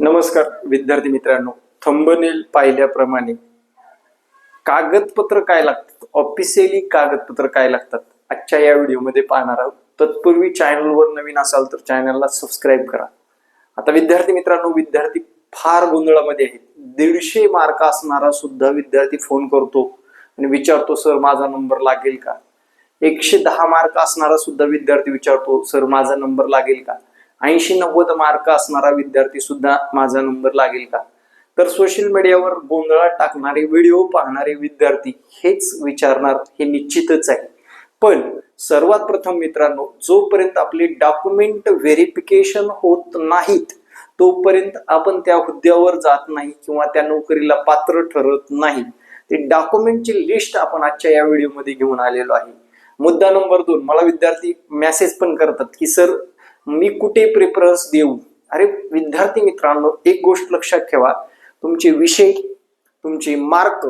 नमस्कार विद्यार्थी मित्रांनो, थंबनेल पाहिल्याप्रमाणे कागदपत्र काय लागतात, ऑफिशियली कागदपत्र काय लागतात आजच्या या व्हिडिओमध्ये पाहणार आहोत. तत्पूर्वी चॅनलवर नवीन असाल तर चॅनलला सबस्क्राईब करा. आता विद्यार्थी मित्रांनो, विद्यार्थी फार गोंधळामध्ये आहेत. 150 मार्क असणारा सुद्धा विद्यार्थी फोन करतो आणि विचारतो, सर माझा नंबर लागेल का? 110 मार्क असणारा सुद्धा विद्यार्थी विचारतो, सर माझा नंबर लागेल का? 80-90 मार्क असणारा विद्यार्थी सुद्धा माझा नंबर लागेल का? तर सोशल मीडियावर गोंधळात टाकणारे व्हिडिओ पाहणारे विद्यार्थी हेच विचारणार, हे निश्चितच आहे. पण सर्वात प्रथम मित्रांनो, जोपर्यंत आपले डॉक्युमेंट व्हेरिफिकेशन होत नाहीत तोपर्यंत आपण त्या हुद्द्यावर जात नाही किंवा त्या नोकरीला पात्र ठरत नाही. ते डॉक्युमेंटची लिस्ट आपण आजच्या या व्हिडिओमध्ये घेऊन आलेलो आहे. मुद्दा नंबर 2, मला विद्यार्थी मेसेज पण करतात की सर मी कुठे प्रेफरन्स देऊ? अरे विद्यार्थी मित्रांनो, एक गोष्ट लक्षात ठेवा, तुमचे विषय, तुमचे मार्क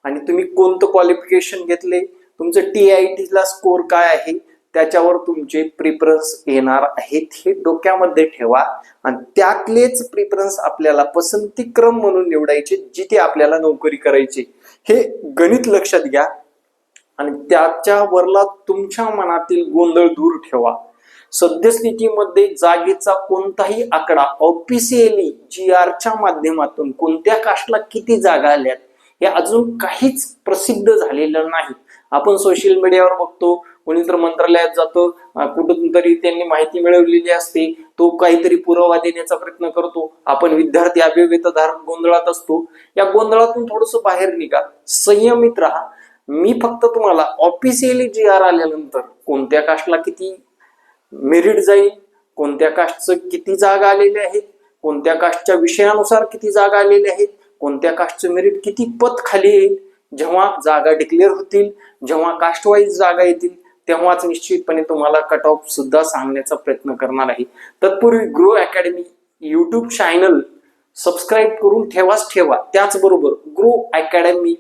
आणि तुम्ही कोणतं क्वालिफिकेशन घेतले, तुमचं TIT ला स्कोर काय आहे, त्याच्यावर तुमचे प्रेफरन्स येणार आहेत. हे डोक्यामध्ये ठेवा आणि त्यातलेच प्रेफरन्स आपल्याला पसंतीक्रम म्हणून निवडायचे जिथे आपल्याला नोकरी करायची. हे गणित लक्षात घ्या आणि त्याच्यावरला तुमच्या मनातील गोंधळ दूर ठेवा. सद्यस्थितीमध्ये जागेचा कोणताही आकडा ऑफिशियली GR माध्यमातून कोणत्या कास्टला किती जागा आल्यात हे अजून काहीच प्रसिद्ध झालेलं नाही. आपण सोशल मीडियावर बघतो, कोणीतरी मंत्रालयात जातो, कुठून तरी त्यांनी माहिती मिळवलेली असते, तो काहीतरी पुरावा देण्याचा प्रयत्न करतो. आपण विद्यार्थी अभिवेतधारक गोंधळात असतो. या गोंधळातून थोडस बाहेर निघा, संयमित राहा. मी फक्त तुम्हाला ऑफिशियली GR आल्यानंतर कोणत्या कास्टला किती मेरिट जाईल, कोणत्या कास्टचं किती जागा आलेल्या आहेत, कोणत्या कास्टच्या विषयानुसार किती जागा आलेल्या आहेत, कोणत्या कास्टचं मेरिट किती पत खाली येईल, जेव्हा जागा डिक्लेअर होतील, जेव्हा कास्ट वाईज जागा येतील तेव्हाच निश्चितपणे तुम्हाला कट ऑफ सुद्धा सांगण्याचा प्रयत्न करणार आहे. तत्पूर्वी grow academy YouTube channel subscribe करून ठेवा. त्याचबरोबर ग्रो अकॅडमी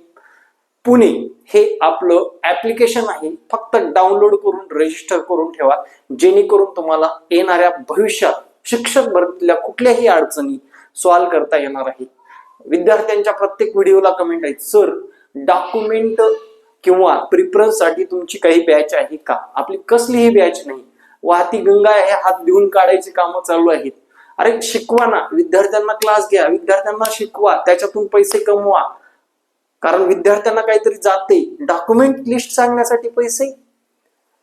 पुणे हे आपलं ऍप्लिकेशन आहे, फक्त डाउनलोड करून रजिस्टर करून ठेवा, जेणेकरून तुम्हाला येणाऱ्या भविष्यात शिक्षक भरतीला कुठल्याही अडचणी सॉल्व्ह करता येणार आहे. विद्यार्थ्यांच्या प्रत्येक व्हिडिओला कमेंट आहेत, सर डॉक्युमेंट किंवा प्रिफरन्स साठी तुमची काही बॅच आहे का? आपली कसलीही बॅच नाही, वाहती गंगा आहे, हात देऊन काढायची कामं चालू आहेत. अरे शिकवा ना, विद्यार्थ्यांना क्लास घ्या, विद्यार्थ्यांना शिकवा, त्याच्यातून पैसे कमवा. कारण विद्यार्थ्यांना काहीतरी जाते, डॉक्युमेंट लिस्ट सांगण्यासाठी पैसे,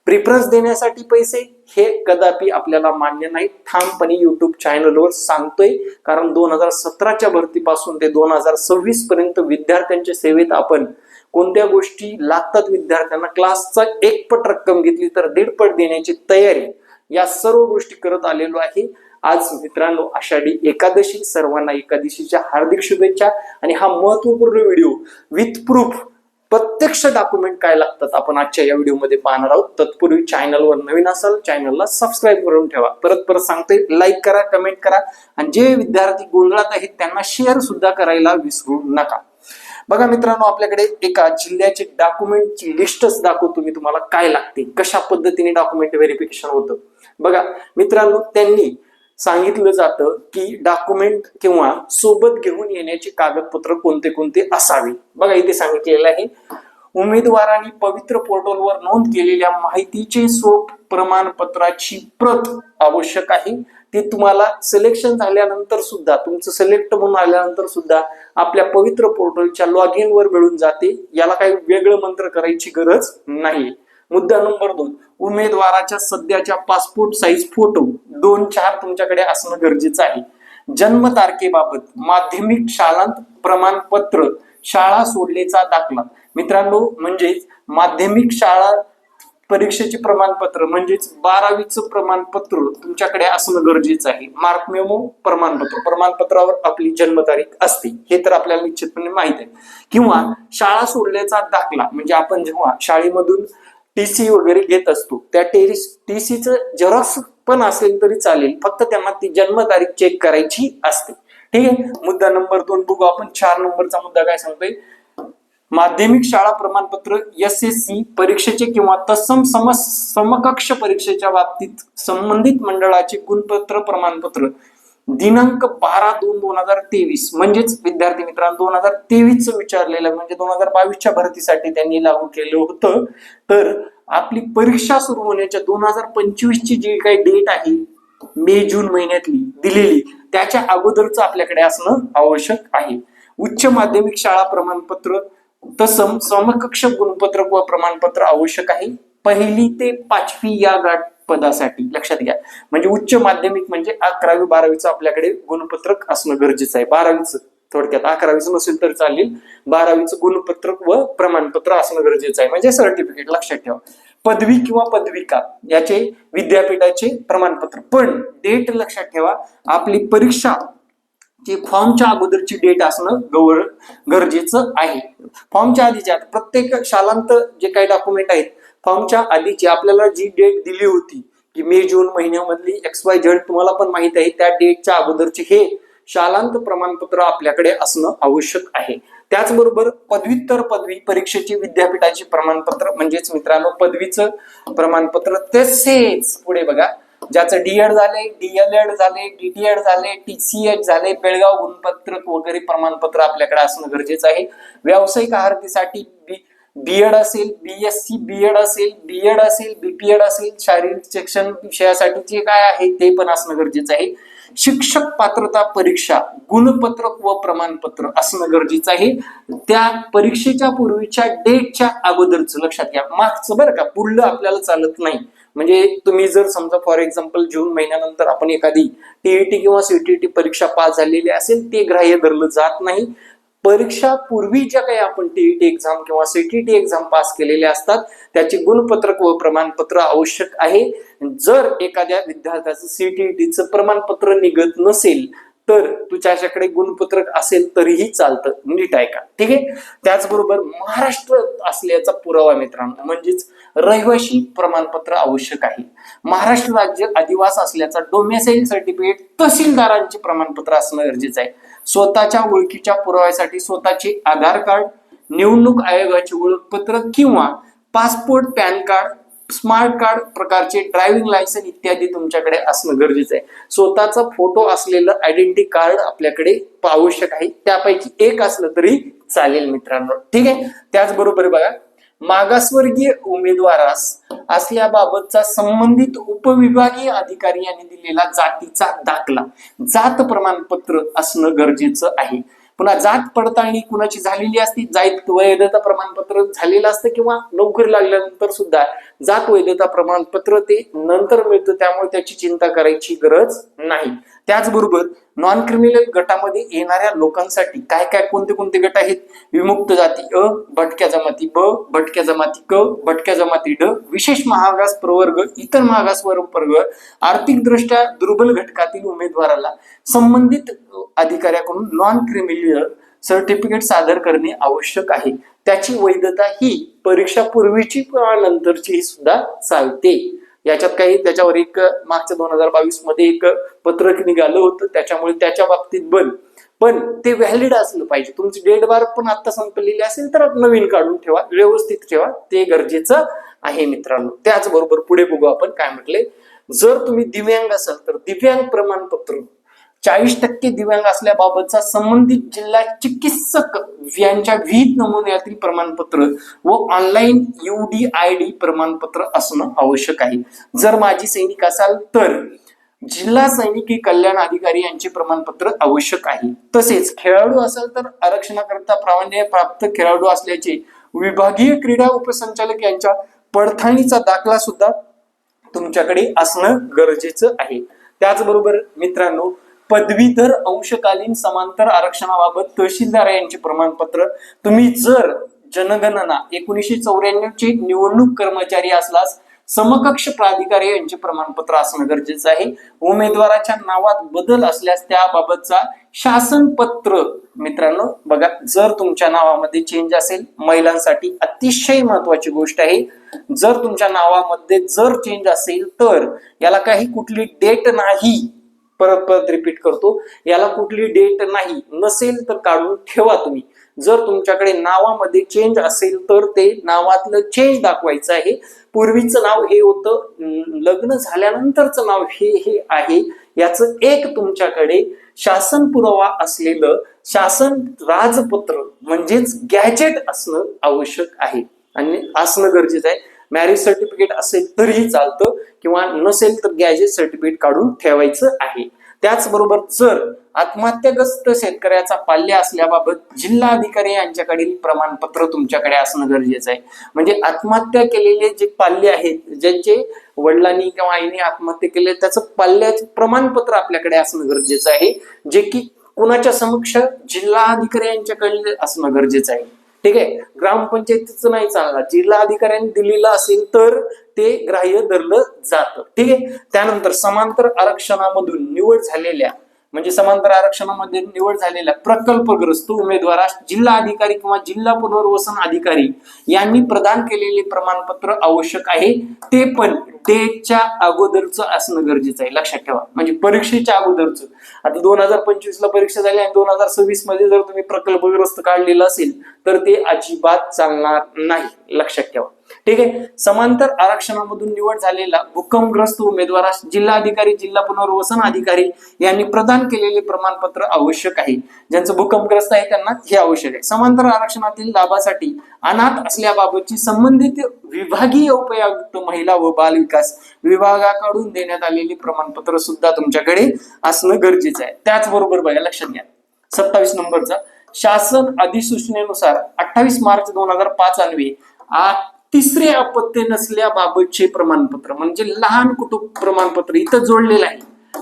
प्रिफरन्स देण्यासाठी पैसे, हे कदापि आपल्याला मान्य नाही. ठामपणे YouTube चॅनलवर सांगतोय, कारण 2017च्या भरतीपासून ते 2026 पर्यंत विद्यार्थ्यांच्या सेवेत आपण कोणत्या गोष्टी लागतात विद्यार्थ्यांना, क्लासचा 1 पट रक्कम घेतली तर 1.5 पट देण्याची तयारी, या सर्व गोष्टी करत आलेलो आहे. आज मित्रांनो आषाढी एकादशी, सर्वांना एकादशीच्या हार्दिक शुभेच्छा. आणि हा महत्वपूर्ण व्हिडिओ विथ प्रूफ प्रत्यक्ष डॉक्युमेंट काय लागतात आपण आजच्या या व्हिडिओमध्ये पाहणार आहोत. तत्पूर्वी चॅनलवर नवीन असाल चॅनलला सबस्क्राईब करून ठेवा. परत सांगतोय, लाईक करा, कमेंट करा आणि जे विद्यार्थी गोंधळात आहेत त्यांना शेअर सुद्धा करायला विसरू नका. बघा मित्रांनो, आपल्याकडे एका जिल्ह्याचे डॉक्युमेंटची लिस्टच दाखवतो मी तुम्हाला, काय लागते, कशा पद्धतीने डॉक्युमेंट व्हेरिफिकेशन होतं. बघा मित्रांनो, त्यांनी सांगितलं जातं की डॉक्युमेंट किंवा सोबत घेऊन येण्याचे कागदपत्र कोणते कोणते असावे. बघा इथे सांगितलेलं आहे, उमेदवारांनी पवित्र पोर्टलवर नोंद केलेल्या माहितीचे स्वरूप प्रमाणपत्राची प्रत आवश्यक आहे. ते तुम्हाला सिलेक्शन झाल्यानंतर सुद्धा, तुमचं सिलेक्ट म्हणून आल्यानंतर सुद्धा आपल्या पवित्र पोर्टलच्या लॉग इन वर मिळून जाते. याला काही वेगळं मंत्र करायची गरज नाही. मुद्दा नंबर 2, उमेदवाराच्या सध्याच्या पासपोर्ट साईज फोटो 2-4 तुमच्याकडे असणं गरजेचं आहे. जन्म तारखेबाबत माध्यमिक शालांत प्रमाणपत्र, शाळा सोडल्याचा दाखला. मित्रांनो, म्हणजेच माध्यमिक शाळा परीक्षेचे प्रमाणपत्र म्हणजेच 12वीचं प्रमाणपत्र तुमच्याकडे असणं गरजेचं आहे. मार्क मेमो प्रमाणपत्रावर आपली जन्मतारीख असते, हे तर आपल्याला निश्चितपणे माहित आहे. किंवा शाळा सोडल्याचा दाखला, म्हणजे आपण जेव्हा शाळेमधून TC वगैरे घेत असतो त्या TCचं झेरॉक्स पण असेल तरी चालेल, फक्त त्यांना ती जन्मतारीख चेक करायची असते. ठीक आहे. मुद्दा नंबर 2 बघू आपण. 4 नंबरचा मुद्दा काय सांगतोय, माध्यमिक शाळा प्रमाणपत्र SSC परीक्षेचे किंवा तत्सम समकक्ष परीक्षेच्या बाबतीत संबंधित मंडळाचे गुणपत्र प्रमाणपत्र दिनांक 12/2/2023 म्हणजेच विद्यार्थी मित्रांनो 2023 विचारलेलं म्हणजे 2022च्या भरतीसाठी त्यांनी लागू केलं होतं. तर आपली परीक्षा सुरू होण्याच्या 2025ची जी काही डेट आहे मे जून महिन्यातली दिलेली त्याच्या अगोदरच आपल्याकडे असणं आवश्यक आहे. उच्च माध्यमिक शाळा प्रमाणपत्र तसं समकक्ष गुणपत्रक व प्रमाणपत्र आवश्यक आहे 1ली ते 5वी या पदासाठी. लक्षात घ्या, म्हणजे उच्च माध्यमिक म्हणजे 11वी 12वीचं आपल्याकडे गुणपत्रक असणं गरजेचं आहे. 12वीचं थोडक्यात 11वीचं नसेल तर चालेल, 12वीचं गुणपत्रक व प्रमाणपत्र असणं गरजेचं आहे म्हणजे सर्टिफिकेट. लक्षात ठेवा, पदवी किंवा पदविका याचे विद्यापीठाचे प्रमाणपत्र. पण डेट लक्षात ठेवा, आपली परीक्षा ची फॉर्मच्या अगोदरची डेट असणं गरजेचं आहे. फॉर्मच्या आधीच्या प्रत्येक शालांत जे काही डॉक्युमेंट आहेत फॉर्मच्या आधीची आपल्याला जी डेट दिली होती की मे जून महिन्यामधली XYZ तुम्हाला पण माहित आहे, त्या डेटच्या अगोदरचे हे शालांत प्रमाणपत्र आपल्याकडे असणं आवश्यक आहे. त्याचबरोबर पदव्युत्तर पदवी परीक्षेची विद्यापीठाची प्रमाणपत्र म्हणजेच मित्रांनो पदवीचं प्रमाणपत्र. तसेच पुढे बघा, ज्याचं डीएड झाले, डीएलएड झाले, डीटीएड झाले, TCH झाले, बेळगाव गुणपत्रक वगैरे प्रमाणपत्र आपल्याकडे असणं गरजेचं आहे. व्यावसायिक आरतीसाठी बीएड असेल, BSc बीएड असेल, बीएड असेल, BPED असेल, शारीरिक शिक्षण विषयासाठीचे काय आहे ते पण असणं गरजेचं आहे. शिक्षक पात्रता परीक्षा गुणपत्रक व प्रमाणपत्र असणं गरजेचं आहे. त्या परीक्षेच्या पूर्वीच्या डेटच्या अगोदरच. लक्षात घ्या, मागचं बरं का, पुढलं आपल्याला चालत नाही. म्हणजे तुम्ही जर समजा फॉर एक्झाम्पल जून महिन्यानंतर आपण एखादी TET किंवा CTET परीक्षा पास झालेली असेल ते ग्राह्य धरलं जात नाही. परीक्षा पूर्वी ज्या काही आपण TET एक्झाम किंवा CTET एक्झाम पास केलेले असतात त्याचे गुणपत्रक व प्रमाणपत्र आवश्यक आहे. जर एखाद्या विद्यार्थ्याचं CTETचं प्रमाणपत्र निघत नसेल तर तुझ्याकडे गुणपत्रक असेल तरीही चालतं. नीट आहे का? ठीक आहे. त्याचबरोबर महाराष्ट्र असल्याचा पुरावा मित्रांनो म्हणजेच रहिवासी प्रमाणपत्र आवश्यक आहे. महाराष्ट्र राज्य अधिवास असल्याचा डोमेसाईल सर्टिफिकेट तहसीलदारांचे प्रमाणपत्र असणं गरजेचं आहे. स्वतःच्या ओळखीच्या पुराव्यासाठी स्वतःचे आधार कार्ड, निवडणूक आयोगाचे ओळखपत्र किंवा passport, pan card, smart card प्रकारचे ड्रायव्हिंग लायसन इत्यादी तुमच्याकडे असणं गरजेचं आहे. स्वतःचा फोटो असलेलं आयडेंटिटी कार्ड आपल्याकडे आवश्यक आहे. त्यापैकी एक असलं तरी चालेल मित्रांनो. ठीक आहे. त्याचबरोबर बघा, मागासवर्गीय उमेदवारास असल्याबाबतचा संबंधित उपविभागीय अधिकारी यांनी दिलेला जातीचा दाखला, जात प्रमाणपत्र असणं गरजेचं आहे. पुन्हा जात पडताळणी कुणाची झालेली असते, जात वैधता प्रमाणपत्र झालेलं असतं किंवा नोकरी लागल्यानंतर सुद्धा जात वैधता प्रमाणपत्र ते नंतर मिळतं, त्यामुळे त्याची चिंता करायची गरज नाही. त्याचबरोबर नॉन क्रिमिनल गटामध्ये येणाऱ्या लोकांसाठी काय काय कोणते कोणते गट आहेत? विमुक्त जाती अ, भटक्या जमाती ब, भटक्या जमाती क, भटक्या जमाती ड, विशेष मागास प्रवर्ग, इतर मागास प्रवर्ग, आर्थिक दृष्ट्या दुर्बल घटकातील उमेदवाराला संबंधित अधिकाऱ्याकडून नॉन क्रिमिनल सर्टिफिकेट सादर करणे आवश्यक आहे. त्याची वैधता ही परीक्षा पूर्वीची नंतरची सुद्धा चालते. याच्यात काही त्याच्यावर एक मागच्या 2022 मध्ये एक पत्रक निघालं होतं, त्याच्यामुळे त्याच्या बाबतीत पण ते व्हॅलिड असलं पाहिजे. तुमची डेट बार पण आता संपलेली असेल तर नवीन काढून ठेवा, व्यवस्थित ठेवा, ते गरजेचं आहे मित्रांनो. त्याचबरोबर पुढे बघू आपण काय म्हटले. जर तुम्ही दिव्यांग असाल तर दिव्यांग प्रमाणपत्र 40% दिव्यांग असल्याबाबतचा संबंधित जिल्हा चिकित्सक यांच्या विहित नमुन्यातील प्रमाणपत्र व ऑनलाईन UDID प्रमाणपत्र असणं आवश्यक आहे. जर माजी सैनिक असाल तर जिल्हा सैनिकी कल्याण अधिकारी यांचे प्रमाणपत्र आवश्यक आहे. तसेच खेळाडू असाल तर आरक्षणाकरता प्रावीण्य प्राप्त खेळाडू असल्याचे विभागीय क्रीडा उपसंचालक यांच्या पडताळणीचा दाखला सुद्धा तुमच्याकडे असणं गरजेचं आहे. त्याचबरोबर मित्रांनो, पदवीधर अंशकालीन समांतर आरक्षणाबाबत तहसीलदार यांचे प्रमाणपत्र. तुम्ही जर जनगणना 1994 चे निवडणूक कर्मचारी असल्यास समकक्ष प्राधिकारी यांचे प्रमाणपत्र असणं गरजेचं आहे. उमेदवाराच्या नावात बदल असल्यास त्याबाबतचा शासन पत्र. मित्रांनो बघा, जर तुमच्या नावामध्ये चेंज असेल, महिलांसाठी अतिशय महत्वाची गोष्ट आहे, जर तुमच्या नावामध्ये जर चेंज असेल तर याला काही कुठली डेट नाही, परत रिपीट करतो, याला कुठली डेट नाही, नसेल तर काढून ठेवा तुम्ही. जर तुमच्याकडे नावामध्ये चेंज असेल तर ते नावातलं चेंज दाखवायचं आहे. पूर्वीचं नाव हे होतं, लग्न झाल्यानंतरचं नाव हे आहे, याचं एक तुमच्याकडे शासन पुरावा असलेलं शासन राजपत्र म्हणजेच गॅजेट असणं आवश्यक आहे आणि असणं गरजेचं आहे. मॅरेज सर्टिफिकेट असेल तरीही चालतं किंवा नसेल तर गॅजेट सर्टिफिकेट काढून ठेवायचं आहे. त्याचबरोबर जर आत्महत्याग्रस्त शेतकऱ्याचा पाल्य असल्याबाबत जिल्हाधिकारी यांच्याकडील प्रमाणपत्र तुमच्याकडे असणं गरजेचं आहे. म्हणजे आत्महत्या केलेले जे पाल्य आहेत, ज्यांचे वडिलांनी किंवा आईने आत्महत्या केली त्याचं पाल्याचं प्रमाणपत्र आपल्याकडे असणं गरजेचं आहे, जे की कुणाच्या समक्ष जिल्हाधिकारी यांच्याकडे असणं गरजेचं आहे. ठीक आहे, ग्रामपंचायतीचं नाही चालणार, जिल्हाधिकाऱ्यांनी दिलेलं असेल तर ते ग्राह्य धरलं जातं. ठीक आहे. त्यानंतर समांतर आरक्षणामधून निवड झालेल्या म्हणजे समांतर आरक्षणामध्ये निवड झालेल्या प्रकल्पग्रस्त उमेदवारास जिल्हा अधिकारी किंवा जिल्हा पुनर्वसन अधिकारी यांनी प्रदान केलेले प्रमाणपत्र आवश्यक आहे. ते पण डेटच्या अगोदरचं असणं गरजेचं आहे, लक्षात ठेवा. म्हणजे परीक्षेच्या अगोदरचं. आता 2025 ला परीक्षा झाली आणि 2026 मध्ये जर तुम्ही प्रकल्पग्रस्त काढलेलं असेल तर ते अजिबात चालणार नाही, लक्षात ठेवा. ठीक आहे. समांतर आरक्षणामधून निवड झालेला भूकंपग्रस्त उमेदवारास जिल्हाधिकारी जिल्हा पुनर्वसन अधिकारी यांनी प्रदान केलेले प्रमाणपत्र आवश्यक आहे. ज्यांचं भूकंपग्रस्त आहे त्यांना हे आवश्यक आहे. समांतर आरक्षणातील लाभासाठी अनाथ असल्याबाबतची संबंधित विभागीय उपयुक्त महिला व बाल विकास विभागाकडून देण्यात आलेले प्रमाणपत्र सुद्धा तुमच्याकडे असणं गरजेचं आहे. त्याचबरोबर बघा, लक्षात घ्या 27 नंबरचा शासन अधिसूचनेनुसार 28 मार्च 2005 अन्वये तिसरे अपत्य नसल्याबाबतचे प्रमाणपत्र म्हणजे लहान कुटुंब प्रमाणपत्र इथं जोडलेलं आहे.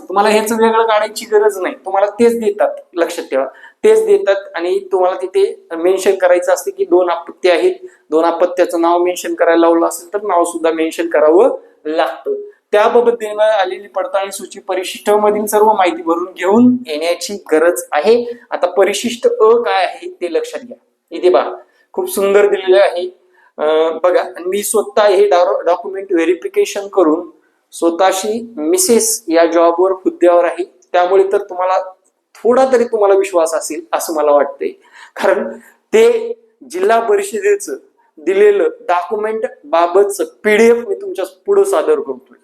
तुम्हाला ह्याच वेगळं काढायची गरज नाही, तुम्हाला तेच देतात, लक्षात ठेवा. तेच देतात आणि तुम्हाला तिथे मेन्शन करायचं असते की 2 अपत्य आहेत, 2 अपत्याचं नाव मेन्शन करायला लावलं असेल तर नाव सुद्धा मेन्शन करावं लागतं. त्याबाबत देण्यात आलेली पडताळणी सूची परिशिष्ट मधील सर्व माहिती भरून घेऊन येण्याची गरज आहे. आता परिशिष्ट अ काय आहे ते लक्षात घ्या. इथे बघा खूप सुंदर दिलेलं आहे बघा. मी स्वतः हे डॉक्युमेंट व्हेरिफिकेशन करून स्वतःशी मिसेस या जॉबवर हुद्द्यावर आहे, त्यामुळे तर तुम्हाला थोडा तरी तुम्हाला विश्वास असेल असं मला वाटतंय. कारण ते जिल्हा परिषदेचं दिलेलं डॉक्युमेंट बाबतचं पीडीएफ मी तुमच्या पुढे सादर करतोय.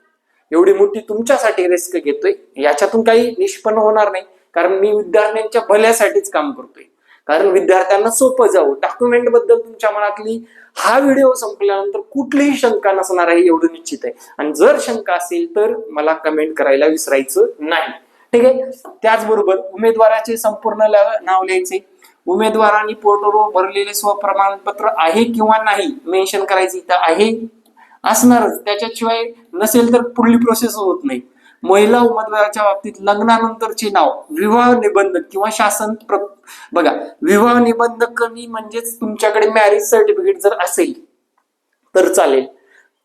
एवढी मोठी तुमच्यासाठी रिस्क घेतोय, याच्यातून काही निष्पन्न होणार नाही, कारण मी विद्यार्थ्यांच्या भल्यासाठीच काम करतोय. कारण विद्यार्थ्यांना सोपं जावं. डॉक्युमेंट बद्दल तुमच्या मनातली हा व्हिडिओ संपल्यानंतर कुठलीही शंका नसणार आहे एवढं निश्चित आहे. आणि जर शंका असेल तर मला कमेंट करायला विसरायचं नाही. ठीक आहे. त्याचबरोबर उमेदवाराचे संपूर्ण नाव लिहायचे, उमेदवारांनी पोर्टलवर भरलेले स्वप्रमाणपत्र आहे किंवा नाही मेन्शन करायचं. इथं आहे असणारच, त्याच्याशिवाय नसेल तर पुढली प्रोसेस होत नाही. महिला उमेदवाराच्या बाबतीत लग्नानंतरचे नाव विवाह निबंधक किंवा शासन बघा, विवाह निबंधकनी म्हणजेच तुमच्याकडे मॅरेज सर्टिफिकेट जर असेल तर चालेल,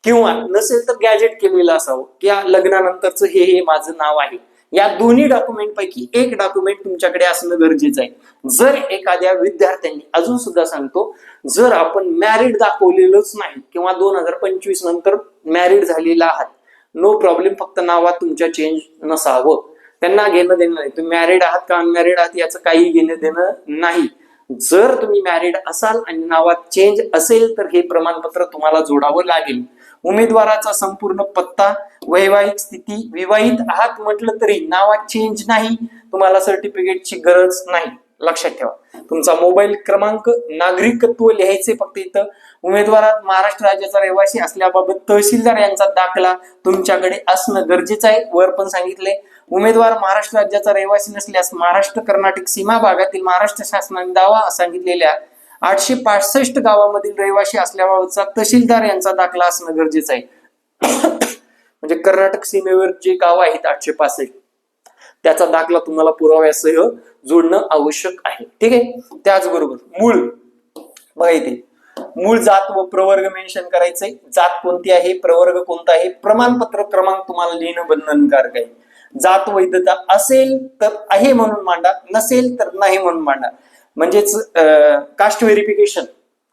किंवा नसेल तर गॅजेट केलेलं असावं की लग्नानंतरचं हे माझं नाव आहे. या दोन्ही डॉक्युमेंट पैकी एक डॉक्युमेंट तुमच्याकडे असणं गरजेचं आहे. जर एखाद्या विद्यार्थ्यांनी, अजून सुद्धा सांगतो, जर आपण मॅरिड दाखवलेलंच नाही किंवा 2025 नंतर मॅरिड झालेला आहात, नो प्रॉब्लेम, फक्त नावात तुमच्या चेंज नसावं. त्यांना घेणं देणं नाही, तुम्ही मॅरिड आहात का अनमॅरिड आहात याचं काही घेणं देणं नाही. जर तुम्ही मॅरिड असाल आणि नावात चेंज असेल तर हे प्रमाणपत्र तुम्हाला जोडावं लागेल. उमेदवाराचा संपूर्ण पत्ता, वैवाहिक स्थिती, विवाहित आहात म्हटलं तरी नावात चेंज नाही, तुम्हाला सर्टिफिकेटची गरज नाही, लक्षात ठेवा. तुमचा मोबाईल क्रमांक, नागरिकत्व लिहायचे फक्त इथं. उमेदवारात महाराष्ट्र राज्याचा रहिवासी असल्याबाबत तहसीलदार यांचा दाखला तुमच्याकडे असणं गरजेचं आहे. वर पण सांगितले, उमेदवार महाराष्ट्र राज्याचा रहिवासी नसल्यास महाराष्ट्र कर्नाटक सीमा भागातील महाराष्ट्र शासनाने दावा सांगितलेल्या 865 गावामधील रहिवासी असल्याबाबतचा तहसीलदार यांचा दाखला असणं गरजेचं आहे. म्हणजे कर्नाटक सीमेवर जे गाव आहेत 865 त्याचा दाखला तुम्हाला पुराव्यासह जोडणं आवश्यक आहे. ठीक आहे. त्याचबरोबर मूळ बघा, इथे मूळ जात व प्रवर्ग मेन्शन करायचंय. जात कोणती आहे, प्रवर्ग कोणता आहे, प्रमाणपत्र क्रमांक तुम्हाला लिहिणं बंधनकारक आहे. जात वैधता असेल तर आहे म्हणून मांडा, नसेल तर नाही म्हणून मांडा. म्हणजेच कास्ट व्हेरिफिकेशन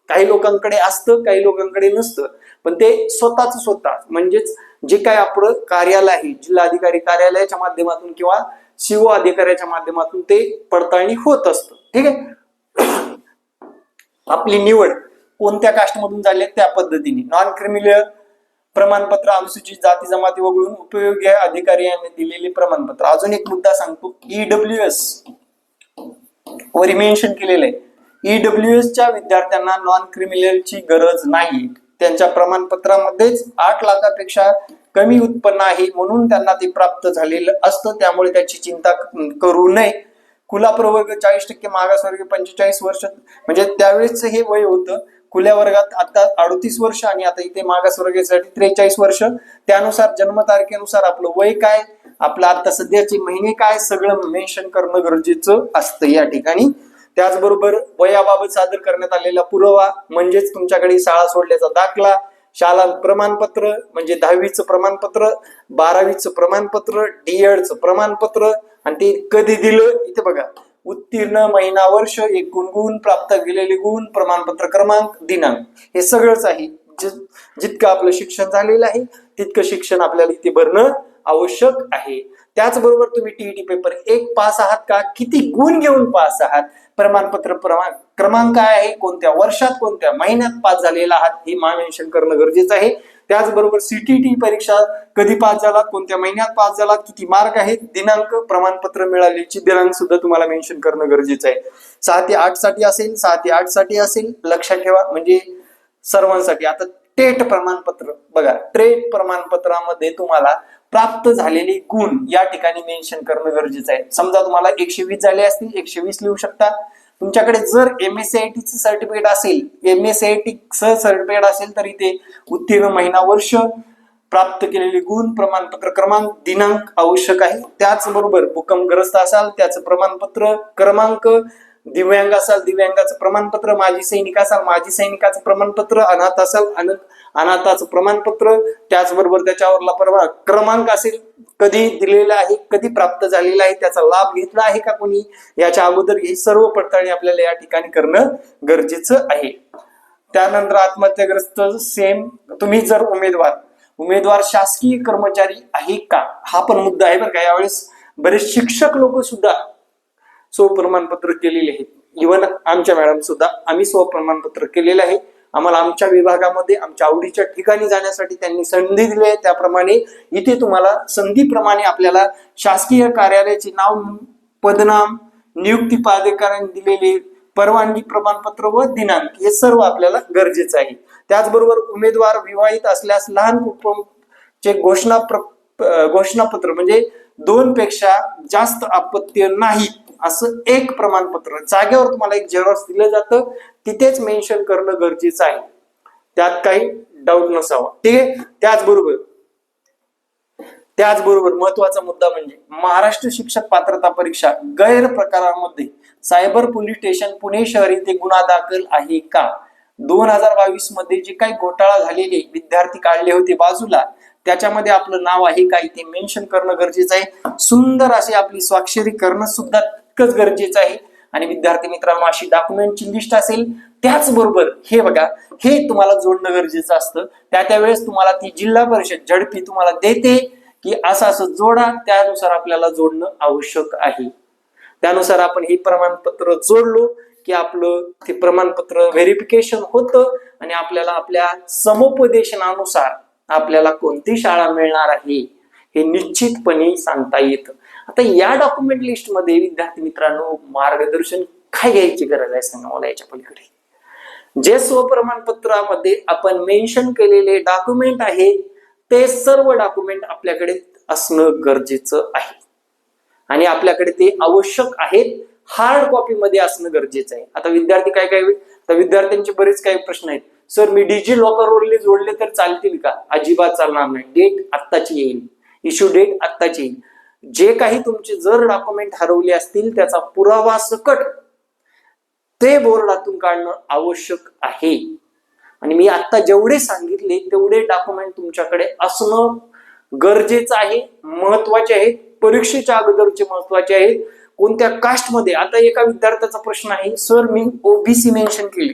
काही लोकांकडे असतं, काही लोकांकडे नसतं, पण ते स्वतः म्हणजेच जे काय आपलं कार्यालय आहे, जिल्हाधिकारी कार्यालयाच्या माध्यमातून किंवा सीओ अधिकाऱ्याच्या माध्यमातून ते पडताळणी होत असतं. ठीक आहे. आपली निवड कोणत्या कास्ट मधून झाली त्या पद्धतीने, नॉन क्रिमिनल प्रमाणपत्र अनुसूचित जाती जमाती वगळून उपयोगी अधिकारी यांनी दिलेले प्रमाणपत्र. अजून एक मुद्दा सांगतो, EWS वर मेन्शन केलेलं आहे. EWS च्या विद्यार्थ्यांना नॉन क्रिमिनलची गरज नाही. त्यांच्या प्रमाणपत्रामध्येच 8 लाखापेक्षा कमी उत्पन्न आहे म्हणून त्यांना ते प्राप्त झालेलं असतं, त्यामुळे त्याची चिंता करू नये. खुला प्रवर्ग 40%, मागासवर्ग 45 वर्ष, म्हणजे त्यावेळेस हे वय होतं. खुल्या वर्गात आता 38 वर्ष आणि आता इथे मागासवर्गासाठी 43 वर्ष. त्यानुसार जन्मतारखेनुसार आपलं वय काय, आपलं आता सध्याचे महिने काय, सगळं मेन्शन करणं गरजेचं असतं या ठिकाणी. त्याचबरोबर वयाबाबत सादर करण्यात आलेला पुरावा म्हणजेच तुमच्याकडे शाळा सोडल्याचा दाखला, शाळा प्रमाणपत्र म्हणजे 10वीचं प्रमाणपत्र, 12वीचं प्रमाणपत्र, DEDचं प्रमाणपत्र आणि ते कधी दिलं इथे बघा, उत्तीर्ण, महिना, वर्ष, एकूण गुण, प्राप्त केलेले गुण, प्रमाणपत्र क्रमांक, दिनांक, हे सगळंच आहे. जितकं आपलं शिक्षण झालेलं आहे तितकं शिक्षण आपल्याला इथे भरणं आवश्यक आहे. त्याचबरोबर तुम्ही TET पेपर 1 पास आहात का, किती गुण घेऊन पास आहात, प्रमाणपत्र क्रमांक काय आहे, कोणत्या वर्षात कोणत्या महिन्यात पास झालेला आहात हे मेन्शन करणं गरजेचं आहे. त्याचबरोबर CTT परीक्षा कधी पास झालात, कोणत्या महिन्यात पास झालात, किती मार्क आहेत, दिनांक, प्रमाणपत्र मिळालेची दिनांक सुद्धा तुम्हाला मेन्शन करणं गरजेचं आहे. 6 ते 8 साठी असेल, 6 ते 8 साठी असेल, लक्षात ठेवा, म्हणजे सर्वांसाठी. आता टेट प्रमाणपत्र बघा, टेट प्रमाणपत्रामध्ये तुम्हाला प्राप्त झालेले गुण या ठिकाणी मेन्शन करणं गरजेचं आहे. समजा तुम्हाला 120 झाले असतील, 120 लिहू शकता. तुमच्याकडे जर MSCIT चं सर्टिफिकेट असेल, MSCIT चं सर्टिफिकेट असेल तर इथे उत्तीर्ण, महिना, वर्ष, प्राप्त केलेले गुण, प्रमाणपत्र क्रमांक, दिनांक आवश्यक आहे. त्याचबरोबर भूकंपग्रस्त असाल त्याचं प्रमाणपत्र क्रमांक, दिव्यांग असाल दिव्यांगाचं प्रमाणपत्र, माजी सैनिक असाल माजी सैनिकाचं प्रमाणपत्र, अनाथ असाल अनाथाचं प्रमाणपत्र, त्याचबरोबर त्याच्यावरला क्रमांक असेल, कधी दिलेला आहे, कधी प्राप्त झालेला आहे, त्याचा लाभ घेतला आहे का कोणी याच्या अगोदर, हे सर्व पडताळणी आपल्याला या ठिकाणी करणं गरजेचं आहे. त्यानंतर आत्महत्याग्रस्त सेम, तुम्ही जर उमेदवार शासकीय कर्मचारी आहे का, हा पण मुद्दा आहे बरं का. यावेळेस बरेच शिक्षक लोक सुद्धा स्वप्रमाणपत्र केलेले आहेत. इव्हन आमच्या मॅडम सुद्धा आम्ही स्वप्रमाणपत्र केलेलं आहे. आम्हाला आमच्या विभागामध्ये आमच्या आवडीच्या ठिकाणी जाण्यासाठी त्यांनी संधी दिली आहे. त्याप्रमाणे इथे तुम्हाला संधीप्रमाणे आपल्याला शासकीय कार्यालयाचे नाव, पदनाम, नियुक्ती प्राधिकरणाने दिलेले परवानगी प्रमाणपत्र व दिनांक हे सर्व आपल्याला गरजेचं आहे. त्याचबरोबर उमेदवार विवाहित असल्यास लहान कुटुंबचे घोषणापत्र म्हणजे 2 पेक्षा जास्त अपत्य नाहीत असं एक प्रमाणपत्र जागेवर तुम्हाला एक झेरॉक्स दिलं जातं, तिथेच मेन्शन करणं गरजेचं आहे. त्यात काही डाऊट नसावा. ठीक आहे. त्याचबरोबर महत्वाचा मुद्दा म्हणजे महाराष्ट्र शिक्षक पात्रता परीक्षा गैर प्रकारांमध्ये सायबर पोलीस स्टेशन पुणे शहर येथे गुन्हा दाखल आहे का, 2022 मध्ये जे काही घोटाळा झालेले विद्यार्थी काढले होते बाजूला, त्याच्यामध्ये आपलं नाव आहे का इथे मेन्शन करणं गरजेचं आहे. सुंदर अशी आपली स्वाक्षरी करणं सुद्धा तितकंच गरजेचं आहे. आणि विद्यार्थी मित्रांनो, अशी डॉक्युमेंटची लिस्ट असेल, त्याचबरोबर हे बघा, हे तुम्हाला जोडणं गरजेचं असतं. त्यावेळेस तुम्हाला ती जिल्हा परिषद झडपी तुम्हाला देते की असं जोडा, त्यानुसार आपल्याला जोडणं आवश्यक आहे. त्यानुसार आपण हे प्रमाणपत्र जोडलो की आपलं ते प्रमाणपत्र व्हेरिफिकेशन होतं आणि आपल्याला आपल्या समुपदेशनानुसार आपल्याला कोणती शाळा मिळणार आहे हे निश्चितपणे सांगता येतं. आता या डॉक्युमेंट लिस्ट मध्ये विद्यार्थी मित्रांनो मार्गदर्शन काय घ्यायची गरज आहे सांगा मला याच्या पलीकडे. जे स्वप्रमाणपत्रामध्ये आपण मेन्शन केलेले डॉक्युमेंट आहे ते सर्व डॉक्युमेंट आपल्याकडे असणं गरजेचं आहे आणि आपल्याकडे ते आवश्यक आहेत. हार्ड कॉपी मध्ये असणं गरजेचं आहे. आता विद्यार्थी काय विद्यार्थ्यांचे बरेच काही प्रश्न आहेत. सर मी डिजी लॉकरवरले जोडले तर चालतील का? अजिबात चालणार नाही. डेट आत्ताची येईल, इश्यू डेट आत्ताची येईल. जे काही तुमचे जर डॉक्युमेंट हरवले असतील त्याचा पुरावा सकट ते बोर्डातून काढणं आवश्यक आहे. आणि मी आता जेवढे सांगितले तेवढे डॉक्युमेंट तुमच्याकडे असणं गरजेचं आहे, महत्वाचे आहेत, परीक्षेच्या अगोदरचे महत्वाचे आहेत. कोणत्या कास्ट मध्ये, आता एका विद्यार्थ्याचा प्रश्न आहे, सर मी ओबीसी मेन्शन केली,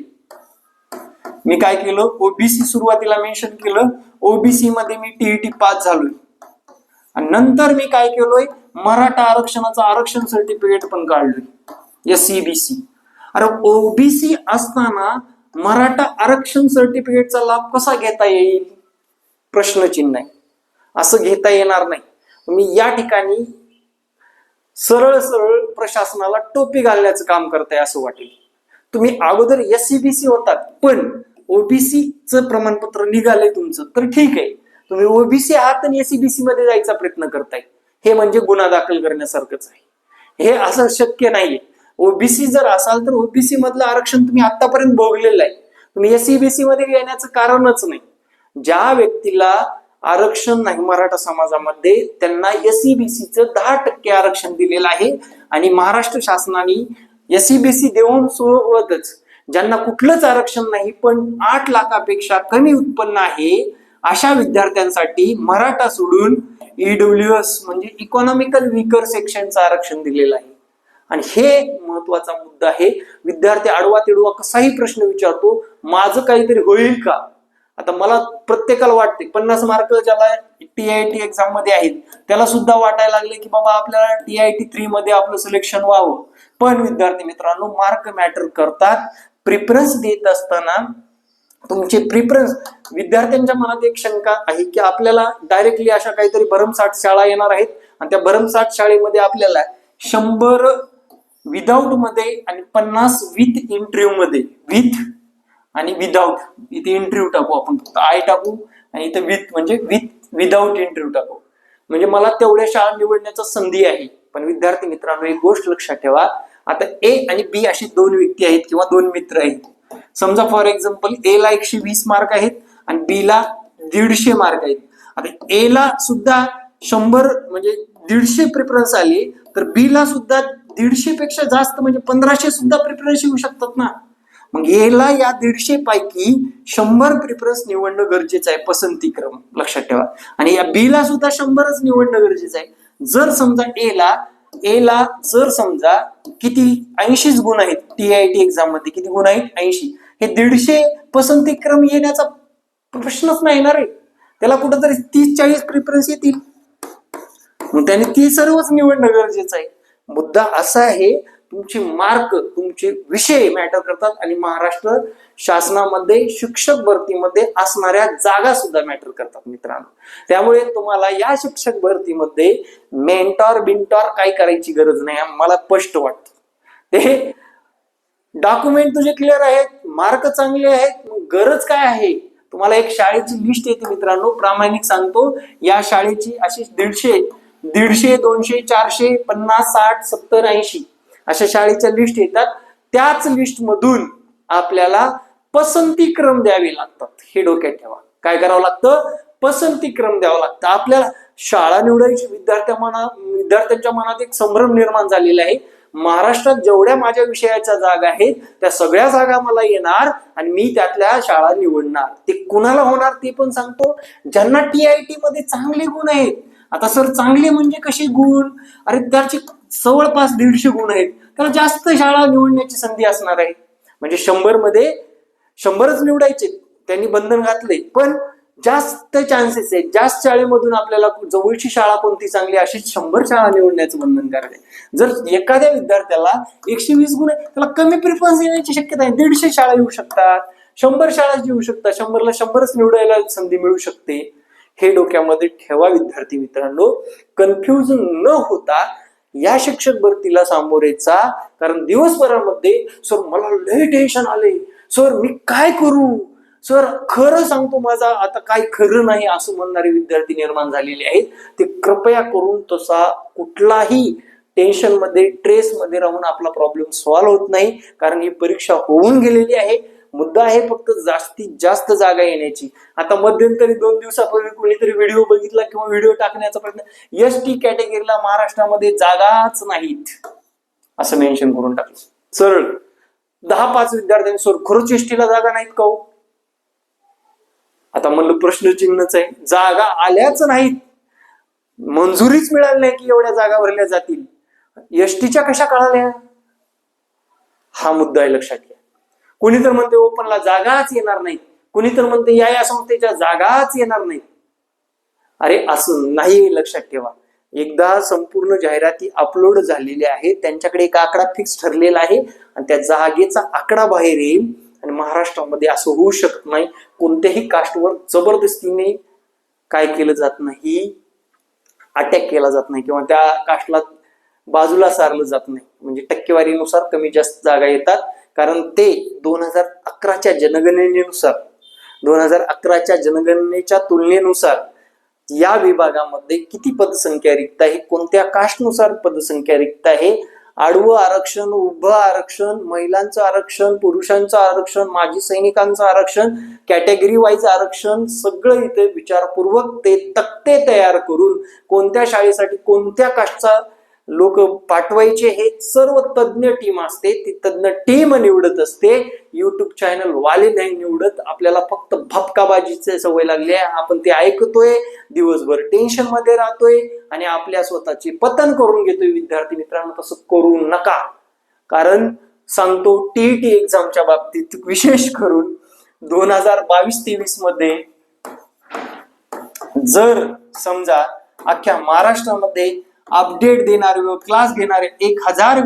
मी काय केलं ओबीसी सुरुवातीला मेन्शन केलं, ओबीसी मध्ये मी TET पास झालोय आणि नंतर मी काय केलोय मराठा आरक्षणाचं आरक्षण सर्टिफिकेट पण काढलोय SCBC. अरे ओबीसी असताना मराठा आरक्षण सर्टिफिकेटचा लाभ कसा घेता येईल? प्रश्नचिन्ह आहे, असं घेता येणार नाही. तुम्ही या ठिकाणी सरळ सरळ प्रशासनाला टोपी घालण्याचं काम करताय असं वाटेल. तुम्ही अगोदर SCBC होतात, पण ओबीसीचं प्रमाणपत्र निघालंय तुमचं तर ठीक आहे, तुम्ही ओबीसी आहात आणि SCBC मध्ये जायचा प्रयत्न करताय, हे म्हणजे गुन्हा दाखल करण्यासारखंच आहे. हे असं शक्य नाहीये. ओबीसी जर असाल तर ओबीसी मधलं आरक्षण तुम्ही आतापर्यंत भोगलेलं आहे, तुम्ही SCBC मध्ये येण्याचं कारणच नाही. ज्या व्यक्तीला आरक्षण नाही मराठा समाजामध्ये त्यांना SCBCचं 10% आरक्षण दिलेलं आहे आणि महाराष्ट्र शासनाने SCBC देऊन सोबतच ज्यांना कुठलंच आरक्षण नाही पण 8 लाखापेक्षा कमी उत्पन्न आहे अशा विद्यार्थ्यांसाठी मराठा सोडून EWS म्हणजे इकॉनॉमिकल वीकर सेक्शनचं आरक्षण दिलेलं आहे. आणि हे महत्वाचा मुद्दा आहे. विद्यार्थी आडवा तिडवा कसाही प्रश्न विचारतो, माझं काहीतरी होईल का? आता मला प्रत्येकाला वाटते 50 मार्क ज्याला TIT एक्झाम मध्ये आहेत त्याला सुद्धा वाटायला लागले की बाबा आपल्याला TIT 3 मध्ये आपलं सिलेक्शन व्हावं. पण विद्यार्थी मित्रांनो, मार्क मॅटर करतात. प्रिफरन्स देत असताना तुमचे प्रिफरन्स, विद्यार्थ्यांच्या मनात एक शंका आहे की आपल्याला डायरेक्टली अशा काहीतरी भरमसाठ शाळा येणार आहेत आणि त्या भरमसाठ शाळेमध्ये आपल्याला 100 विदाऊट मध्ये आणि 50 विथ इंटरव्ह्यू मध्ये, विथ आणि विदाऊट, इथे इंटरव्ह्यू टाकू आपण, फक्त आय टाकू आणि इथे विथ म्हणजे विदाऊट इंटरव्ह्यू टाकू, म्हणजे मला तेवढ्या शाळा निवडण्याची संधी आहे. पण विद्यार्थी मित्रांनो, एक गोष्ट लक्षात ठेवा, आता A आणि B अशी 2 व्यक्ती आहेत किंवा 2 मित्र आहेत. समजा फॉर एक्झाम्पल A ला 120 मार्क आहेत आणि B ला 150 मार्क आहेत. आता A ला सुद्धा 100 म्हणजे 150 प्रिफरन्स आले तर B ला सुद्धा 150 पेक्षा जास्त म्हणजे 1500 सुद्धा प्रिफरन्स येऊ शकतात ना. मग A ला या 150 पैकी 100 प्रिफरन्स निवडणं गरजेचं आहे, पसंती क्रम लक्षात ठेवा. आणि या B ला सुद्धा 100च निवडणं गरजेचं आहे. जर समजा A ला जर समजा किती 80 गुण आहेत, TIT एक्झाम मध्ये किती गुण आहेत? 80. हे 150 पसंती क्रम येण्याचा प्रश्नच नाही ना रे. त्याला कुठंतरी 30-40 प्रिफरन्स येतील, मग त्याने ती सर्वच निवडणं गरजेचं आहे. मुद्दा असा आहे, तुमचे मार्क, तुमचे विषय मॅटर करतात आणि महाराष्ट्र शासनामध्ये शिक्षक भरतीमध्ये असणाऱ्या जागा सुद्धा मॅटर करतात मित्रांनो. त्यामुळे तुम्हाला या शिक्षक भरतीमध्ये मेंटॉर बिंटॉर काय करायची गरज नाही, मला स्पष्ट वाटतं. ते डॉक्युमेंट तुझे क्लिअर आहेत, मार्क चांगले आहेत, मग गरज काय आहे? तुम्हाला एक शाळेची लिस्ट येते मित्रांनो, प्रामाणिक सांगतो, या शाळेची अशी 150, 200, 400, 50, 60, 70, 80 अशा शाळेच्या लिस्ट येतात. त्याच लिस्ट मधून आपल्याला पसंती क्रम द्यावे लागतात. हे डोक्यात ठेवा. काय करावं लागतं? पसंती क्रम द्यावं लागतं. आपल्याला शाळा निवडायची विद्यार्थ्यांच्या मनात एक संभ्रम निर्माण झालेला आहे. महाराष्ट्रात जेवढ्या माझ्या विषयाच्या जागा आहेत त्या सगळ्या जागा मला येणार आणि मी त्यातल्या शाळा निवडणार. ते कुणाला होणार ते पण सांगतो, ज्यांना TIT मध्ये चांगले गुण आहेत. आता सर चांगले म्हणजे कसे गुण? अरे त्याचे जवळपास 150 गुण आहेत, त्याला जास्त शाळा निवडण्याची संधी असणार आहे. म्हणजे 100 मध्ये 100च निवडायचे, त्यांनी बंधन घातले, पण जास्त चान्सेस आहेत. जास्त शाळेमधून आपल्याला जवळची शाळा कोणती चांगली अशी 100 शाळा निवडण्याचं बंधन करायचं. जर एखाद्या विद्यार्थ्याला 120 गुण आहे, त्याला कमी प्रिफरन्स येण्याची शक्यता आहे. 150 शाळा येऊ शकतात, 100 शाळा येऊ शकतात, 100ला 100च निवडायला संधी मिळू शकते. हे डोक्यामध्ये ठेवा विद्यार्थी मित्रांनो. कन्फ्युज न होता या शिक्षक भरतीला सामोरे जा. कारण दिवसभरामध्ये सर मला लय टेन्शन आले, सर मी काय करू, सर खरं सांगतो माझा आता काय खरं नाही असं म्हणणारे विद्यार्थी निर्माण झालेले आहेत. ते कृपया करून तसा कुठलाही टेन्शन मध्ये ट्रेस मध्ये राहून आपला प्रॉब्लेम सॉल्व्ह होत नाही. कारण ही परीक्षा होऊन गेलेली आहे. मुद्दा आहे फक्त जास्तीत जास्त जागा येण्याची. आता मध्यंतरी 2 दिवसापूर्वी कोणीतरी व्हिडिओ बघितला किंवा व्हिडिओ टाकण्याचा प्रयत्न, ST कॅटेगरीला महाराष्ट्रामध्ये जागाच नाहीत असं मेन्शन करून टाकलं सरळ. 10-5 विद्यार्थ्यांनी सर खरंच ST ला जागा नाहीत का हो? आता म्हणलं प्रश्नचिन्हच आहे. जागा आल्याच नाहीत, मंजुरीच मिळाली नाही की एवढ्या जागा भरल्या जातील. STच्या कशा कळाल्या? हा मुद्दा आहे, लक्षात घ्या. कोणी तर म्हणते ओपनला जागाच येणार नाही, कोणी तर म्हणते या संस्थेच्या जागाच येणार नाही. अरे असं नाही, लक्षात ठेवा. एकदा संपूर्ण जाहिराती अपलोड झालेल्या आहेत, त्यांच्याकडे एक आकडा फिक्स ठरलेला आहे आणि त्या जागेचा आकडा बाहेर येईल. आणि महाराष्ट्रामध्ये असं होऊ शकत नाही कोणत्याही कास्टवर जबरदस्तीने काय केलं जात नाही, अटॅक केला जात नाही किंवा त्या कास्टला बाजूला सारलं जात नाही. म्हणजे टक्केवारीनुसार कमी जास्त जागा येतात, कारण ते 2011च्या जनगणनेनुसार 2011च्या जनगणनेच्या तुलनेनुसार या विभागामध्ये किती पदसंख्या रिक्त आहे, कोणत्या कास्टनुसार पदसंख्या रिक्त आहे, आडवं आरक्षण, उभं आरक्षण, महिलांचं आरक्षण, पुरुषांचं आरक्षण, माजी सैनिकांचं आरक्षण, कॅटेगरी वाईज आरक्षण, सगळं इथे विचारपूर्वक ते तक्ते तयार करून कोणत्या शाळेसाठी कोणत्या कास्टचा लोक पाठवायचे हे सर्व तज्ञ टीम असते. ती तज्ञ टीम निवडत असते, युट्यूब चॅनल वाले नाही निवडत. आपल्याला फक्त भपकाबाजीची सवय लागली आहे, आपण ते ऐकतोय, दिवसभर टेन्शन मध्ये राहतोय आणि आपल्या स्वतःचे पतन करून घेतोय. विद्यार्थी मित्रांनो, तसं करू नका. कारण सांगतो, टीईटी एक्झामच्या बाबतीत विशेष करून 2022-23 मध्ये जर समजा अख्ख्या महाराष्ट्रामध्ये अपडेट देणारे व क्लास घेणारे 1000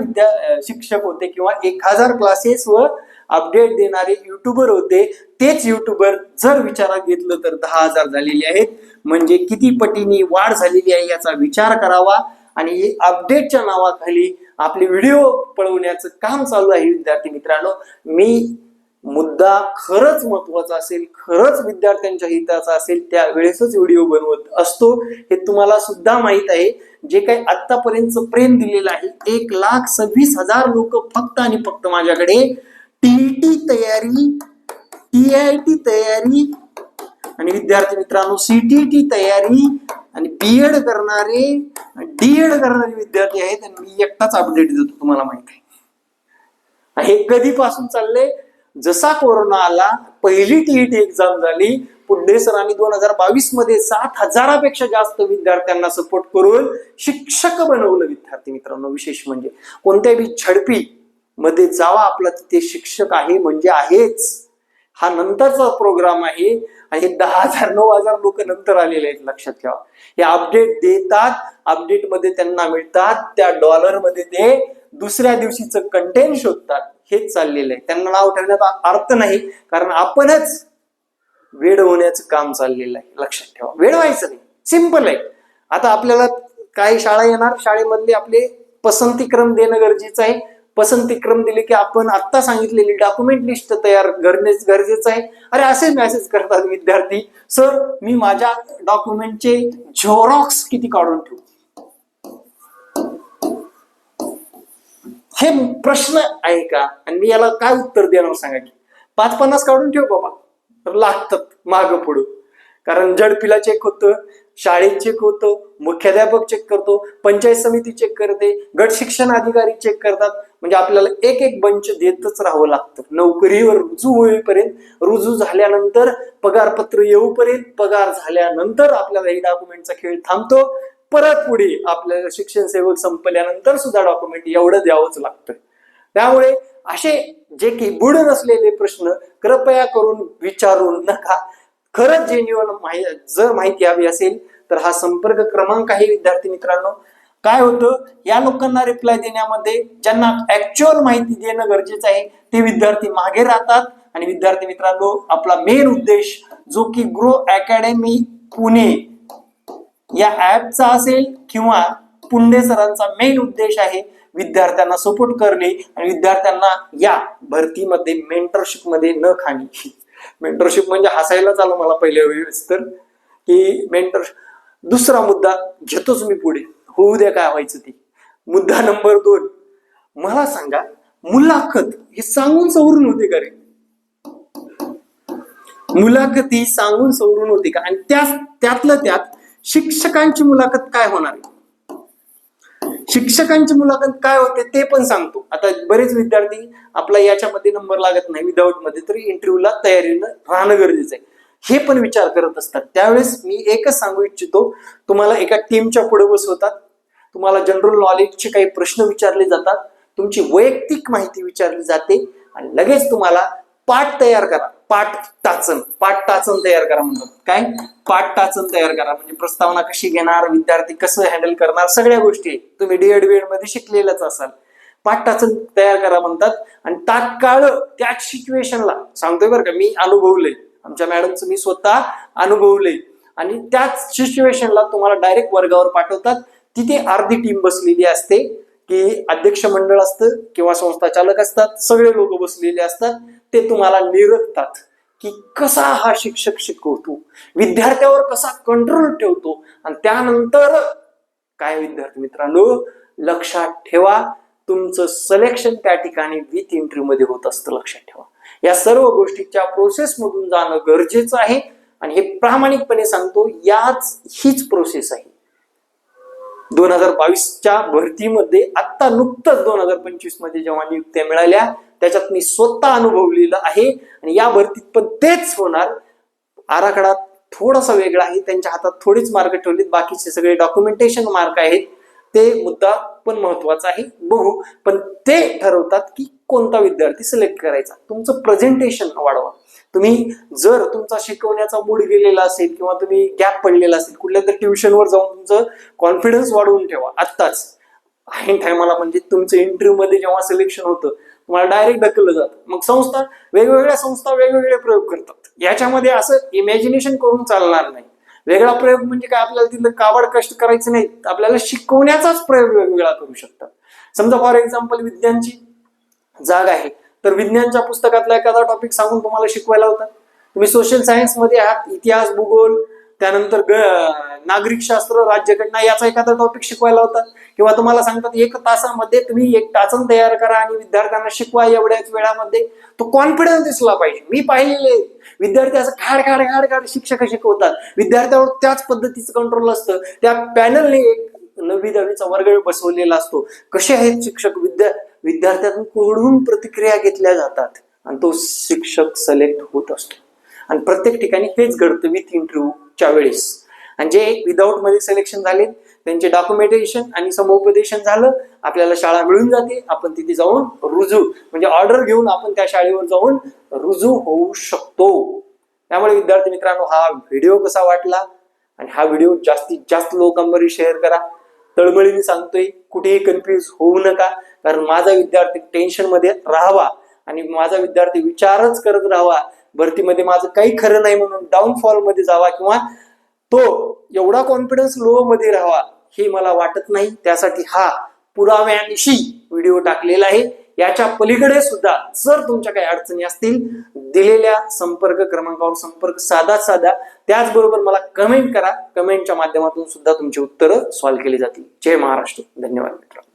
शिक्षक होते किंवा 1000 क्लासेस व अपडेट देणारे युट्यूबर होते, तेच युट्यूबर जर विचारात घेतलं तर 10,000 झालेले आहेत. म्हणजे किती पटीने वाढ झालेली आहे याचा विचार करावा. आणि अपडेटच्या नावाखाली आपले व्हिडिओ पळवण्याचं काम चालू आहे. विद्यार्थी मित्रांनो, मी मुद्दा खरंच महत्वाचा असेल, खरंच विद्यार्थ्यांच्या हिताचा असेल त्यावेळेसच व्हिडिओ बनवत असतो. हे तुम्हाला सुद्धा माहित आहे. जे काही आतापर्यंत प्रेम दिलेलं आहे, 1,26,000 लोक फक्त आणि फक्त माझ्याकडे टीईटी तयारी, टीआयटी तयारी आणि विद्यार्थी मित्रांनो सीटीटी तयारी आणि बीएड करणारे, डीएड करणारे विद्यार्थी आहेत. आणि मी एकटाच अपडेट देतो, तुम्हाला माहित आहे. हे कधीपासून चाललंय? जसा कोरोना आला, पहिली टीईटी एक्झाम झाली, पुढे सरांनी 2022 मध्ये 7,000पेक्षा जास्त विद्यार्थ्यांना सपोर्ट करून शिक्षक बनवलं. विद्यार्थी मित्रांनो, विशेष म्हणजे कोणत्याही झडपी मध्ये जावा, आपला तिथे शिक्षक आहे म्हणजे आहेच. हा नंतरचा प्रोग्राम आहे आणि 10,000 9,000 लोक नंतर आलेले आहेत, लक्षात ठेवा. हे अपडेट देतात, अपडेट मध्ये त्यांना मिळतात, त्या डॉलर मध्ये ते दुसऱ्या दिवशीचं कंटेंट शोधतात. हेच चाललेलं आहे. त्यांना नाव ठेवण्याचा अर्थ नाही, कारण आपणच वेड होण्याचं काम चाललेलं आहे. लक्षात ठेवा, वेड व्हायचं नाही, सिंपल आहे. आता आपल्याला काही शाळा येणार, शाळेमधले आपले पसंतीक्रम देणं गरजेचं आहे. पसंतीक्रम दिले की आपण आता सांगितलेली डॉक्युमेंट लिस्ट तयार करणे गरजेचं आहे. अरे असे मेसेज करतात विद्यार्थी, सर मी माझ्या डॉक्युमेंटचे झेरॉक्स किती काढून ठेवू? हे प्रश्न आहे का? आणि मी याला काय उत्तर देणार सांगा की 5-50 काढून ठेव बाबा, तर लागतात मागं पुढं. कारण झडपीला चेक होतं, शाळेत चेक होतं, मुख्याध्यापक चेक करतो, पंचायत समिती चेक करते, गट शिक्षण अधिकारी चेक करतात. म्हणजे आपल्याला एक एक बंच देतच राहावं लागतं. नोकरीवर रुजू होईपर्यंत, रुजू झाल्यानंतर पगारपत्र येऊपर्यंत, पगार झाल्यानंतर आपल्याला ही डॉक्युमेंटचा खेळ थांबतो. परत पुढे आपल्याला शिक्षण सेवक संपल्यानंतर सुद्धा डॉक्युमेंट एवढं द्यावंच लागतं. त्यामुळे असे जे की बुड नसलेले प्रश्न कृपया करून विचारू नका. खरंच जेन्युइन जर माहिती हवी असेल तर हा संपर्क क्रमांक आहे. विद्यार्थी मित्रांनो, काय होतं, या लोकांना रिप्लाय देण्यामध्ये ज्यांना ऍक्च्युअल माहिती देणं गरजेचं आहे ते विद्यार्थी मागे राहतात. आणि विद्यार्थी मित्रांनो, आपला मेन उद्देश जो की ग्रो अकॅडमी पुणे या ऍपचा असेल किंवा पुंडे सरांचा मेन उद्देश आहे विद्यार्थ्यांना सपोर्ट करणे आणि विद्यार्थ्यांना या भरतीमध्ये मेंटरशिप मध्ये न खाणे. मेंटरशिप म्हणजे हसायला चालू मला पहिल्या वेळेस तर की मेंटर. दुसरा मुद्दा घेतोच मी पुढे, होऊ द्या काय व्हायचं ते. मुद्दा नंबर 2, मला सांगा मुलाखत हे सांगून सवरून होते का रे? मुलाखती सांगून सवरून होते का? आणि त्यातलं त्यात शिक्षकांची मुलाखत काय होणार आहे? शिक्षकांची मुलाखत काय होते ते पण सांगतो. आता बरेच विद्यार्थी आपला याच्यामध्ये नंबर लागत नाही विदाऊट मध्ये, तरी इंटरव्ह्यूला तयारीनं राहणं गरजेचं आहे हे पण विचार करत असतात. त्यावेळेस मी एकच सांगू इच्छितो, तुम्हाला एका टीमच्या पुढे बसवतात, तुम्हाला जनरल नॉलेजचे काही प्रश्न विचारले जातात, तुमची वैयक्तिक माहिती विचारली जाते आणि लगेच तुम्हाला पाठ तयार करा. पाठ टाचन तयार करा म्हणतात. काय? पाठ टाचन तयार करा म्हणजे प्रस्तावना कशी घेणार, विद्यार्थी कसं हँडल करणार, सगळ्या गोष्टी तुम्ही डीएड मध्ये शिकलेलंच असाल. पाठ टाचन तयार करा म्हणतात आणि तात्काळ त्याच सिच्युएशनला सांगतोय बरं का, मी अनुभवलंय, आमच्या मॅडमचं मी स्वतः अनुभवलंय. आणि त्याच सिच्युएशनला तुम्हाला डायरेक्ट वर्गावर पाठवतात. तिथे अर्धी टीम बसलेली असते की अध्यक्ष मंडळ असतं किंवा संस्था चालक असतात, सगळे लोक बसलेले असतात. ते तुम्हाला निरखतात की कसा हा शिक्षक शिकवतो, विद्यार्थ्यावर कसा कंट्रोल ठेवतो. आणि त्यानंतर काय विद्यार्थी मित्रांनो, लक्षात ठेवा, तुमचं सिलेक्शन त्या ठिकाणी विथ इंटरव्ह्यू मध्ये होत असतं. लक्षात ठेवा, या सर्व गोष्टीच्या प्रोसेस मधून जाणं गरजेचं आहे. आणि हे प्रामाणिकपणे सांगतो, हीच प्रोसेस आहे 2022च्या भरतीमध्ये. आता नुकतंच 2025 मध्ये जेव्हा नियुक्त्या मिळाल्या, त्याच्यात मी स्वतः अनुभवलेलं आहे. आणि या भरतीत पण तेच होणार. आराखडा थोडासा वेगळा आहे, त्यांच्या हातात थोडीच मार्क ठेवलीत, बाकीचे सगळे डॉक्युमेंटेशन मार्क आहेत. ते मुद्दा पण महत्वाचा आहे, बघू. पण ते ठरवतात की कोणता विद्यार्थी सिलेक्ट करायचा. तुमचं प्रेझेंटेशन वाढवा. तुम्ही जर तुमचा शिकवण्याचा मूड गेलेला असेल किंवा तुम्ही गॅप पडलेला असेल, कुठल्या तरी ट्युशनवर जाऊन तुमचं कॉन्फिडन्स वाढवून ठेवा आत्ताच. ऐन टायमाला म्हणजे तुमचं इंटरव्ह्यू मध्ये जेव्हा सिलेक्शन होतं, तुम्हाला डायरेक्ट ढकललं जातं. मग वेगवेगळ्या संस्था वेगवेगळे प्रयोग करतात. याच्यामध्ये असं इमॅजिनेशन करून चालणार नाही. वेगळा प्रयोग म्हणजे काय, आपल्याला तिथलं काबाड कष्ट करायचं नाही, आपल्याला शिकवण्याचाच प्रयोग वेगवेगळा करू शकतात. समजा फॉर एक्झाम्पल विज्ञानची जागा आहे, तर विज्ञानच्या पुस्तकातला एखादा टॉपिक सांगून तुम्हाला शिकवायला होता. तुम्ही सोशल सायन्स मध्ये आहात, इतिहास, भूगोल, त्यानंतर नागरिक शास्त्र, राज्यघटना याचा एखादा टॉपिक शिकवायला होता. किंवा तुम्हाला सांगतात 1 तासामध्ये तुम्ही एक टाचन तयार करा आणि विद्यार्थ्यांना शिकवा एवढ्याच वेळामध्ये. तो कॉन्फिडन्स दिसला पाहिजे. मी पाहिलेले विद्यार्थी असं खाड शिक्षक शिकवतात, विद्यार्थ्यावर त्याच पद्धतीचं कंट्रोल असतं. त्या पॅनलने एक 9वी-10वीचा वर्ग बसवलेला असतो. कसे आहेत शिक्षक, विद्यार्थ्यांकडून प्रतिक्रिया घेतल्या जातात आणि तो शिक्षक सिलेक्ट होत असतो. आणि प्रत्येक ठिकाणी हेच घडतं विथ इंटरव्ह्यूच्या वेळेस. आणि जे विदाऊट मध्ये सिलेक्शन झाले, त्यांचे डॉक्युमेंटेशन आणि समुपदेशन झालं, आपल्याला शाळा मिळून जाते. आपण तिथे जाऊन रुजू म्हणजे ऑर्डर घेऊन आपण त्या शाळेवर जाऊन रुजू होऊ शकतो. त्यामुळे विद्यार्थी मित्रांनो, हा व्हिडिओ कसा वाटला आणि हा व्हिडिओ जास्तीत जास्त लोकांपर्यंत शेअर करा. तळमळीने सांगतोय, कुठेही कन्फ्युज होऊ नका. कारण माझा विद्यार्थी टेन्शन मध्ये राहावा आणि माझा विद्यार्थी विचारच करत राहावा, भरतीमध्ये माझं काही खरं नाही म्हणून डाऊनफॉल मध्ये जावा किंवा तो एवढा कॉन्फिडन्स लो मध्ये राहावा, हे मला वाटत नाही. त्यासाठी हा पुराव्यानिशी व्हिडिओ टाकलेला आहे. याच्या पलीकडे सुद्धा जर तुमच्या काही अडचणी असतील, दिलेल्या संपर्क क्रमांकावर संपर्क साधा. त्याचबरोबर मला कमेंट करा. कमेंटच्या माध्यमातून सुद्धा तुमची उत्तरं सॉल्व्ह केली जातील. जय महाराष्ट्र. धन्यवाद मित्रांनो.